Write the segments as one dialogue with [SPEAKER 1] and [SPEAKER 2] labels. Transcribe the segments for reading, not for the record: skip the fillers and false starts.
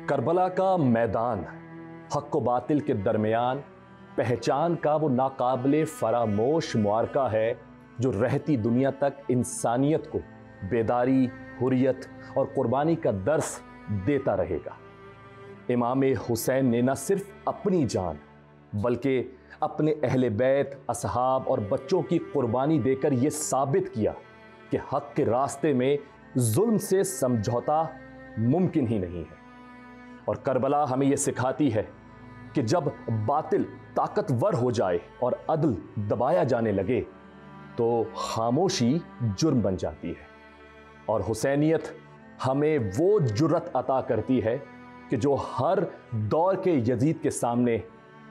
[SPEAKER 1] کربلا کا میدان حق و باطل کے درمیان پہچان کا وہ ناقابل فراموش معرکہ ہے جو رہتی دنیا تک انسانیت کو بیداری، حریت اور قربانی کا درس دیتا رہے گا۔ امام حسین نے نہ صرف اپنی جان بلکہ اپنے اہل بیت، اصحاب اور بچوں کی قربانی دے کر یہ ثابت کیا کہ حق کے راستے میں ظلم سے سمجھوتا ممکن ہی نہیں ہے۔ اور کربلا ہمیں یہ سکھاتی ہے کہ جب باطل طاقتور ہو جائے اور عدل دبایا جانے لگے تو خاموشی جرم بن جاتی ہے، اور حسینیت ہمیں وہ جرأت عطا کرتی ہے کہ جو ہر دور کے یزید کے سامنے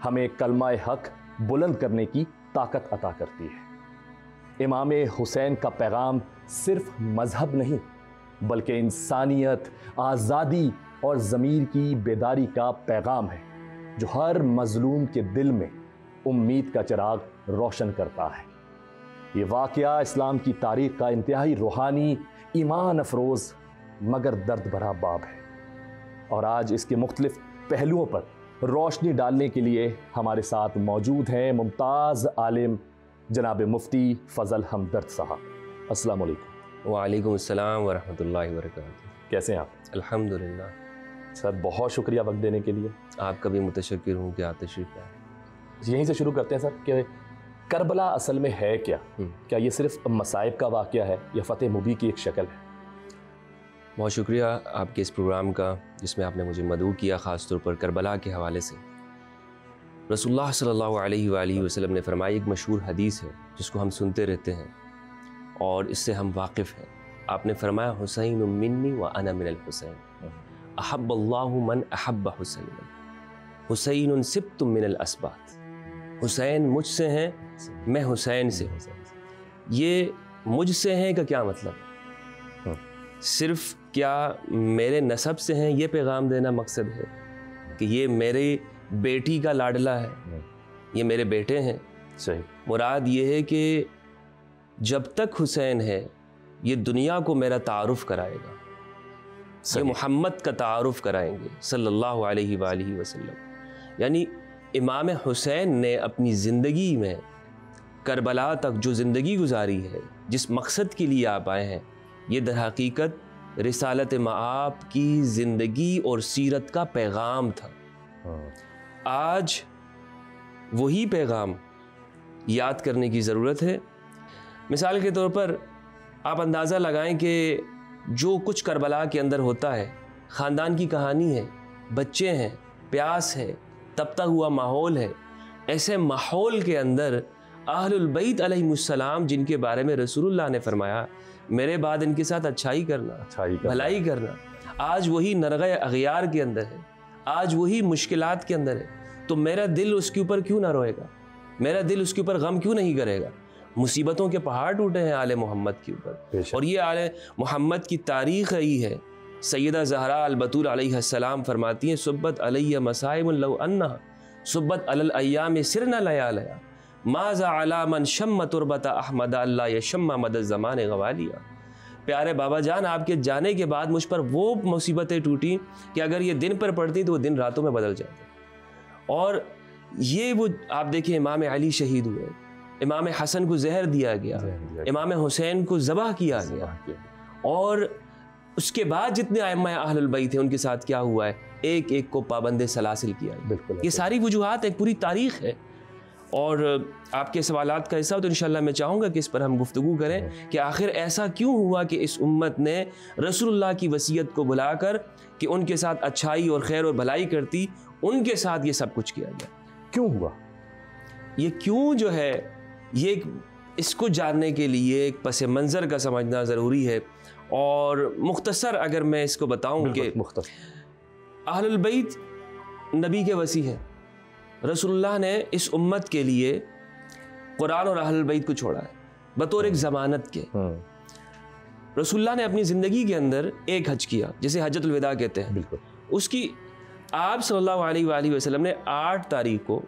[SPEAKER 1] ہمیں کلمہ حق بلند کرنے کی طاقت عطا کرتی ہے۔ امام حسین کا پیغام صرف مذہب نہیں بلکہ انسانیت، آزادی اور ضمیر کی بیداری کا پیغام ہے جو ہر مظلوم کے دل میں امید کا چراغ روشن کرتا ہے۔ یہ واقعہ اسلام کی تاریخ کا انتہائی روحانی، ایمان افروز مگر درد بھرا باب ہے، اور آج اس کے مختلف پہلوؤں پر روشنی ڈالنے کے لیے ہمارے ساتھ موجود ہیں ممتاز عالم جناب مفتی فضل ہمدرد صاحب۔ السلام علیکم۔
[SPEAKER 2] وعلیکم السلام ورحمۃ اللہ وبرکاتہ۔
[SPEAKER 1] کیسے ہیں آپ؟
[SPEAKER 2] الحمدللہ
[SPEAKER 1] سر، بہت شکریہ وقت دینے کے لیے۔
[SPEAKER 2] آپ کا بھی متشکر ہوں کہ آپ تشریف لائے۔
[SPEAKER 1] یہیں سے شروع کرتے ہیں سر کہ کربلا اصل میں ہے کیا؟ کیا یہ صرف مصائب کا واقعہ ہے یا فتح مبین کی ایک شکل ہے؟
[SPEAKER 2] بہت شکریہ آپ کے اس پروگرام کا جس میں آپ نے مجھے مدعو کیا، خاص طور پر کربلا کے حوالے سے۔ رسول اللہ صلی اللہ علیہ وآلہ وسلم نے فرمائی، ایک مشہور حدیث ہے جس کو ہم سنتے رہتے ہیں اور اس سے ہم واقف ہیں۔ آپ نے فرمایا، حسین منی وانا من الحسین، احب اللہ من احب حسین، حسین سبت من الاسباط۔ حسین مجھ سے ہیں، میں حسین سے ہوں۔ یہ مجھ سے ہیں کا کیا مطلب؟ صرف کیا میرے نسب سے ہیں یہ پیغام دینا مقصد ہے کہ یہ میری بیٹی کا لاڈلا ہے، یہ میرے بیٹے ہیں؟
[SPEAKER 1] صحیح۔
[SPEAKER 2] مراد یہ ہے کہ جب تک حسین ہے یہ دنیا کو میرا تعارف کرائے گا، یہ محمد کا تعارف کرائیں گے صلی اللہ علیہ وآلہ وسلم۔ یعنی امام حسین نے اپنی زندگی میں کربلا تک جو زندگی گزاری ہے، جس مقصد کے لیے آپ آئے ہیں، یہ در حقیقت رسالت مآب کی زندگی اور سیرت کا پیغام تھا۔ آج وہی پیغام یاد کرنے کی ضرورت ہے۔ مثال کے طور پر آپ اندازہ لگائیں کہ جو کچھ کربلا کے اندر ہوتا ہے، خاندان کی کہانی ہے، بچے ہیں، پیاس ہے، تپتا ہوا ماحول ہے۔ ایسے ماحول کے اندر اہل البیت علیہ السلام، جن کے بارے میں رسول اللہ نے فرمایا میرے بعد ان کے ساتھ اچھائی کرنا، بھلائی کرنا، آج وہی نرغہ اغیار کے اندر ہے، آج وہی مشکلات کے اندر ہے، تو میرا دل اس کے اوپر کیوں نہ روئے گا؟ میرا دل اس کے اوپر غم کیوں نہیں کرے گا؟ مصیبتوں کے پہاڑ ٹوٹے ہیں آل محمد کے اوپر، اور یہ آل محمد کی تاریخ رہی ہے۔ سیدہ زہرا البتول علیہ السلام فرماتی ہیں، صبت علیہ مصائب لو انہا صبت علی الایام سرنا لیالیا ماذا علی من شم تربت احمد اللہ یشم مد الزمان غوالیا۔ پیارے بابا جان، آپ کے جانے کے بعد مجھ پر وہ مصیبتیں ٹوٹیں کہ اگر یہ دن پر پڑتی تو وہ دن راتوں میں بدل جاتے۔ اور یہ وہ آپ دیکھیں، امام علی شہید ہوئے، امام حسن کو زہر دیا گیا، امام حسین کو ذبح کیا گیا، اور اس کے بعد جتنے ائمہ اہل البیت ہیں ان کے ساتھ کیا ہوا ہے، ایک ایک کو پابند سلاسل کیا ہے۔ یہ ساری وجوہات ایک پوری تاریخ ہے، اور آپ کے سوالات کا حصہ تو انشاءاللہ میں چاہوں گا کہ اس پر ہم گفتگو کریں کہ آخر ایسا کیوں ہوا کہ اس امت نے رسول اللہ کی وصیت کو بھلا کر کہ ان کے ساتھ اچھائی اور خیر اور بھلائی کرتی، ان کے ساتھ یہ سب کچھ کیا گیا؟ کیوں ہوا یہ؟ کیوں جو ہے یہ اس کو جاننے کے لیے ایک پس منظر کا سمجھنا ضروری ہے۔ اور مختصر اگر میں اس کو بتاؤں کہ اہل البیت نبی کے وصی ہیں، رسول اللہ نے اس امت کے لیے قرآن اور اہل البیت کو چھوڑا ہے بطور ایک ضمانت کے۔ رسول اللہ نے اپنی زندگی کے اندر ایک حج کیا جسے حجۃ الوداع کہتے ہیں، اس کی آپ صلی اللہ علیہ وآلہ وسلم نے 8 تاریخ کو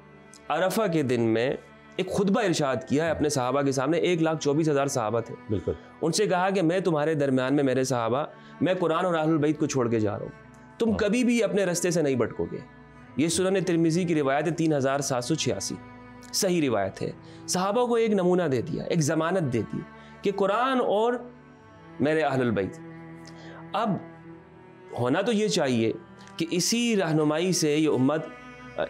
[SPEAKER 2] عرفہ کے دن میں ایک خطبہ ارشاد کیا ہے اپنے صحابہ کے سامنے۔ 1,24,000 صحابہ تھے، ان سے کہا کہ میں تمہارے درمیان میں میرے صحابہ، میں قرآن اور اہل البیت کو چھوڑ کے جا رہا ہوں، تم کبھی بھی اپنے رستے سے نہیں بھٹکو گے۔ یہ سنن ترمذی کی روایت ہے 3786، صحیح روایت ہے۔ صحابہ کو ایک نمونہ دے دیا، ایک ضمانت دے دی کہ قرآن اور میرے اہل البیت۔ اب ہونا تو یہ چاہیے کہ اسی رہنمائی سے یہ امت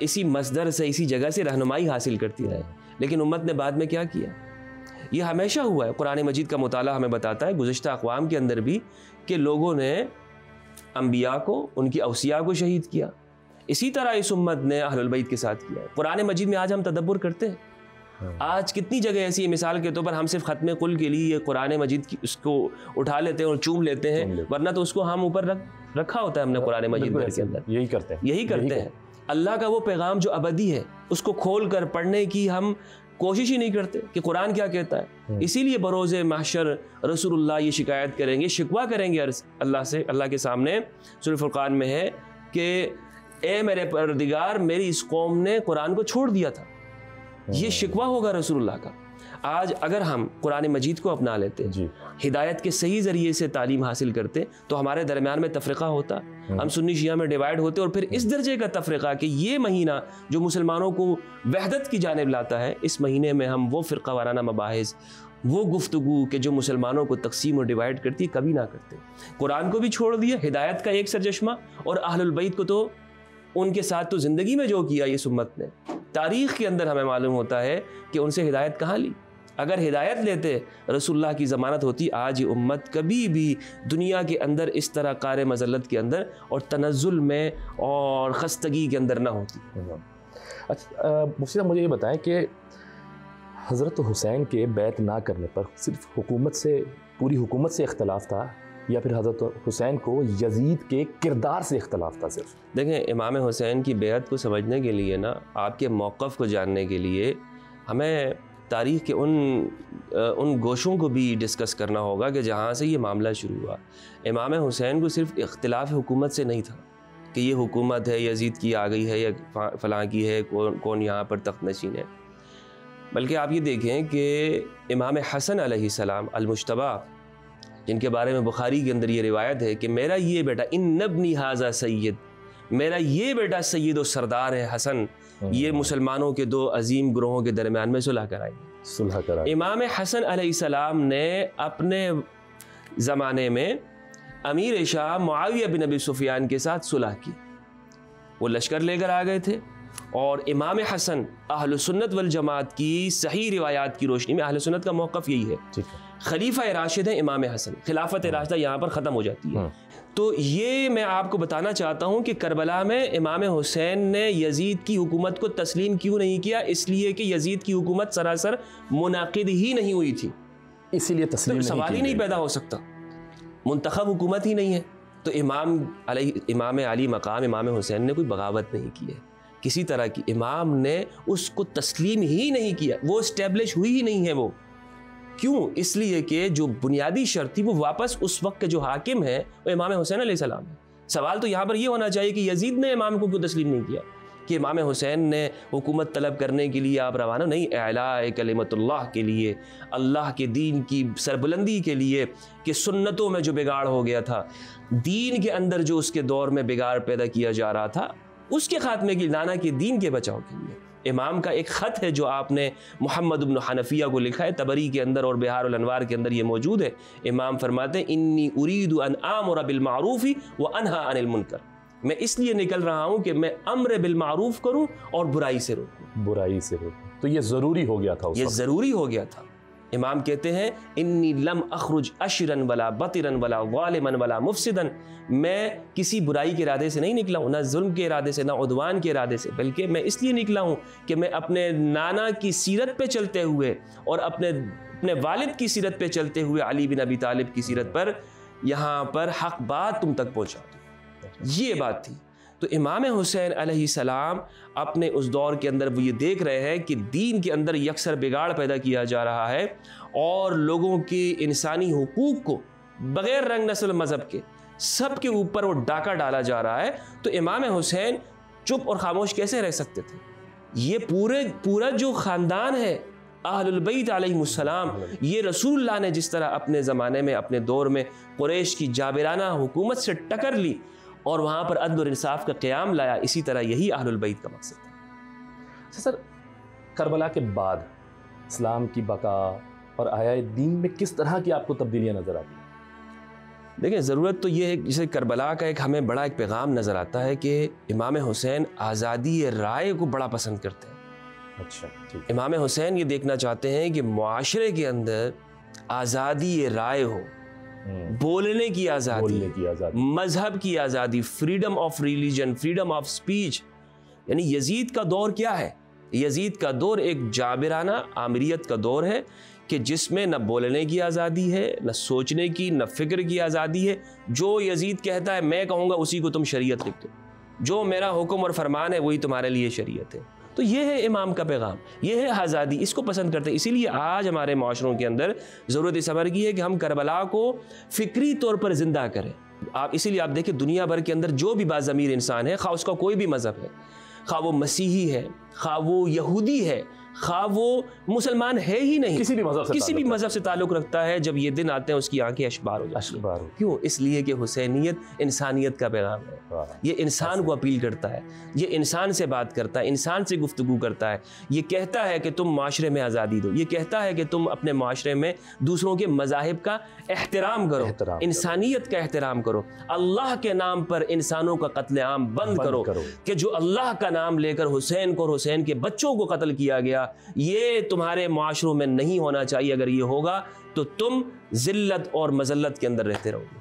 [SPEAKER 2] اسی مصدر سے اسی جگہ سے رہنمائی حاصل کرتی رہے، لیکن امت نے بعد میں کیا کیا؟ یہ ہمیشہ ہوا ہے۔ قرآن مجید کا مطالعہ ہمیں بتاتا ہے گزشتہ اقوام کے اندر بھی کہ لوگوں نے انبیاء کو، ان کی اوصیاء کو شہید کیا۔ اسی طرح اس امت نے اہل البیت کے ساتھ کیا ہے۔ قرآن مجید میں آج ہم تدبر کرتے ہیں، آج کتنی جگہ ایسی مثال کے طور پر ہم صرف ختم قل کے لیے قرآن مجید کی اس کو اٹھا لیتے ہیں اور چوم لیتے ہیں، ورنہ تو اس کو ہم اوپر رکھا ہوتا ہے ہم نے قرآن مجید کے اندر۔ یہی کرتے ہیں۔ اللہ کا وہ پیغام جو ابدی ہے اس کو کھول کر پڑھنے کی ہم کوشش ہی نہیں کرتے کہ قرآن کیا کہتا ہے۔ اسی لیے بروز محشر رسول اللہ یہ شکایت کریں گے، شکوہ کریں گے اللہ سے، اللہ کے سامنے۔ سورہ فرقان میں ہے کہ اے میرے پروردگار، میری اس قوم نے قرآن کو چھوڑ دیا تھا، یہ شکوہ ہوگا رسول اللہ کا۔ آج اگر ہم قرآن مجید کو اپنا لیتے، ہدایت کے صحیح ذریعے سے تعلیم حاصل کرتے، تو ہمارے درمیان میں تفرقہ ہوتا، ہم سنی شیعہ میں ڈیوائیڈ ہوتے، اور پھر اس درجے کا تفرقہ کہ یہ مہینہ جو مسلمانوں کو وحدت کی جانب لاتا ہے، اس مہینے میں ہم وہ فرقہ وارانہ مباحث، وہ گفتگو کہ جو مسلمانوں کو تقسیم اور ڈیوائیڈ کرتی کبھی نہ کرتے۔ قرآن کو بھی چھوڑ دیا، ہدایت کا ایک سرچشمہ، اور اہل البیت کو تو ان کے ساتھ تو زندگی میں جو کیا یہ امت نے، تاریخ کے اندر ہمیں معلوم ہوتا ہے کہ ان سے ہدایت کہاں لی۔ اگر ہدایت لیتے، رسول اللہ کی ضمانت ہوتی، آج یہ امت کبھی بھی دنیا کے اندر اس طرح قار مذلت کے اندر اور تنزل میں اور خستگی کے اندر نہ ہوتی۔
[SPEAKER 1] اچھا مفتی صاحب، مجھے یہ بتائیں کہ حضرت حسین کے بیعت نہ کرنے پر صرف حکومت سے، پوری حکومت سے اختلاف تھا، یا پھر حضرت حسین کو یزید کے کردار سے اختلاف تھا صرف؟
[SPEAKER 2] دیکھیں، امام حسین کی بیعت کو سمجھنے کے لیے نا، آپ کے موقف کو جاننے کے لیے ہمیں تاریخ کے ان گوشوں کو بھی ڈسکس کرنا ہوگا کہ جہاں سے یہ معاملہ شروع ہوا۔ امام حسین کو صرف اختلاف حکومت سے نہیں تھا کہ یہ حکومت ہے یزید کی آ گئی ہے یا فلاں کی ہے، کون یہاں پر تخت نشین ہے، بلکہ آپ یہ دیکھیں کہ امام حسن علیہ السلام المجتبیٰ، جن کے بارے میں بخاری کے اندر یہ روایت ہے کہ میرا یہ بیٹا ان ابنی ھذا سید، میرا یہ بیٹا سید و سردار ہے حسن، یہ مسلمانوں کے دو عظیم گروہوں کے درمیان میں صلح کرائے۔ امام حسن علیہ السلام نے اپنے زمانے میں امیر شام معاویہ بن ابی سفیان کے ساتھ صلح کی، وہ لشکر لے کر آ گئے تھے، اور امام حسن اہل سنت والجماعت کی صحیح روایات کی روشنی میں اہل سنت کا موقف یہی ہے، خلیفہ راشد ہے امام حسن، خلافت راشدہ یہاں پر ختم ہو جاتی ہے۔ تو یہ میں آپ کو بتانا چاہتا ہوں کہ کربلا میں امام حسین نے یزید کی حکومت کو تسلیم کیوں نہیں کیا؟ اس لیے کہ یزید کی حکومت سراسر منعقد ہی نہیں ہوئی تھی،
[SPEAKER 1] اسی لیے تسلیم
[SPEAKER 2] سوال ہی نہیں پیدا ہو سکتا، منتخب حکومت ہی نہیں ہے۔ تو امام علی مقام امام حسین نے کوئی بغاوت نہیں کی ہے، کسی طرح کی امام نے اس کو تسلیم ہی نہیں کیا، وہ اسٹیبلش ہوئی ہی نہیں ہے۔ وہ کیوں؟ اس لیے کہ جو بنیادی شرط تھی وہ واپس اس وقت کے جو حاکم ہے وہ امام حسین علیہ السلام ہے۔ سوال تو یہاں پر یہ ہونا چاہیے کہ یزید نے امام کو کیوں تسلیم نہیں کیا، کہ امام حسین نے حکومت طلب کرنے کے لیے آپ روانہ نہیں، اعلاء کلمت اللہ کے لیے، اللہ کے دین کی سربلندی کے لیے، کہ سنتوں میں جو بگاڑ ہو گیا تھا، دین کے اندر جو اس کے دور میں بگاڑ پیدا کیا جا رہا تھا، اس کے خاتمے کی لانا کے دین کے بچاؤ کے لیے۔ امام کا ایک خط ہے جو آپ نے محمد بن حنفیہ کو لکھا ہے، تبری کے اندر اور بہار الانوار کے اندر یہ موجود ہے۔ امام فرماتے ہیں انی ارید ان آمر بالمعروف وانہی عن المنکر، میں اس لیے نکل رہا ہوں کہ میں امر بالمعروف کروں اور برائی سے روکوں۔
[SPEAKER 1] تو یہ ضروری ہو گیا تھا،
[SPEAKER 2] یہ ضروری ہو گیا تھا۔ امام کہتے ہیں انی لم اخرج اشرا ولا بطرا ولا ظالما ولا مفسدا، میں کسی برائی کے ارادے سے نہیں نکلا ہوں، نہ ظلم کے ارادے سے، نہ عدوان کے ارادے سے، بلکہ میں اس لیے نکلا ہوں کہ میں اپنے نانا کی سیرت پہ چلتے ہوئے اور اپنے والد کی سیرت پہ چلتے ہوئے، علی بن ابی طالب کی سیرت پر، یہاں پر حق بات تم تک پہنچا دوں، یہ بات تھی۔ تو امام حسین علیہ السلام اپنے اس دور کے اندر وہ یہ دیکھ رہے ہیں کہ دین کے اندر یکسر بگاڑ پیدا کیا جا رہا ہے اور لوگوں کے انسانی حقوق کو بغیر رنگ نسل مذہب کے سب کے اوپر وہ ڈاکہ ڈالا جا رہا ہے۔ تو امام حسین چپ اور خاموش کیسے رہ سکتے تھے؟ یہ پورا جو خاندان ہے اہل البیت علیہ السلام، یہ رسول اللہ نے جس طرح اپنے زمانے میں، اپنے دور میں قریش کی جابرانہ حکومت سے ٹکر لی اور وہاں پر عدل اور انصاف کا قیام لایا. اسی طرح یہی اہل البیت کا مقصد تھا.
[SPEAKER 1] سر کربلا کے بعد اسلام کی بقا اور آیا دین میں کس طرح کی آپ کو تبدیلیاں نظر آتی ہیں؟
[SPEAKER 2] دیکھیں ضرورت تو یہ ہے، جیسے کربلا کا ہمیں بڑا ایک پیغام نظر آتا ہے کہ امام حسین آزادی رائے کو بڑا پسند کرتے ہیں.
[SPEAKER 1] اچھا ٹھیک.
[SPEAKER 2] امام حسین یہ دیکھنا چاہتے ہیں کہ معاشرے کے اندر آزادی رائے ہو، بولنے کی آزادی، مذہب کی آزادی، freedom of religion, freedom of speech. یعنی یزید کا دور کیا ہے؟ یزید کا دور ایک جابرانہ آمریت کا دور ہے کہ جس میں نہ بولنے کی آزادی ہے، نہ سوچنے کی، نہ فکر کی آزادی ہے. جو یزید کہتا ہے میں کہوں گا اسی کو تم شریعت لکھ دو، جو میرا حکم اور فرمان ہے وہی تمہارے لیے شریعت ہے. تو یہ ہے امام کا پیغام، یہ ہے آزادی، اس کو پسند کرتے ہیں. اسی لیے آج ہمارے معاشروں کے اندر ضرورت اس امر کی ہے کہ ہم کربلا کو فکری طور پر زندہ کریں. اسی لیے آپ دیکھیں دنیا بھر کے اندر جو بھی باضمیر انسان ہے، خواہ اس کا کوئی بھی مذہب ہے، خواہ وہ مسیحی ہے، خواہ وہ یہودی ہے، خواہ وہ مسلمان ہے ہی نہیں، کسی بھی مذہب سے تعلق رکھتا ہے، جب یہ دن آتے ہیں اس کی آنکھیں اشبار ہو جاتی ہیں. کیوں؟ اس لیے کہ حسینیت انسانیت کا پیغام ہے. یہ انسان کو اپیل کرتا ہے، یہ انسان سے بات کرتا ہے، انسان سے گفتگو کرتا ہے. یہ کہتا ہے کہ تم معاشرے میں آزادی دو، یہ کہتا ہے کہ تم اپنے معاشرے میں دوسروں کے مذاہب کا احترام کرو، انسانیت کا احترام کرو. اللہ کے نام پر انسانوں کا قتل عام بند کرو کہ جو اللہ کا نام لے کر حسین کو اور حسین کے بچوں کو قتل کیا گیا، یہ تمہارے معاشروں میں نہیں ہونا چاہیے. اگر یہ ہوگا تو تم ذلت اور مذلت کے اندر رہتے رہو گے.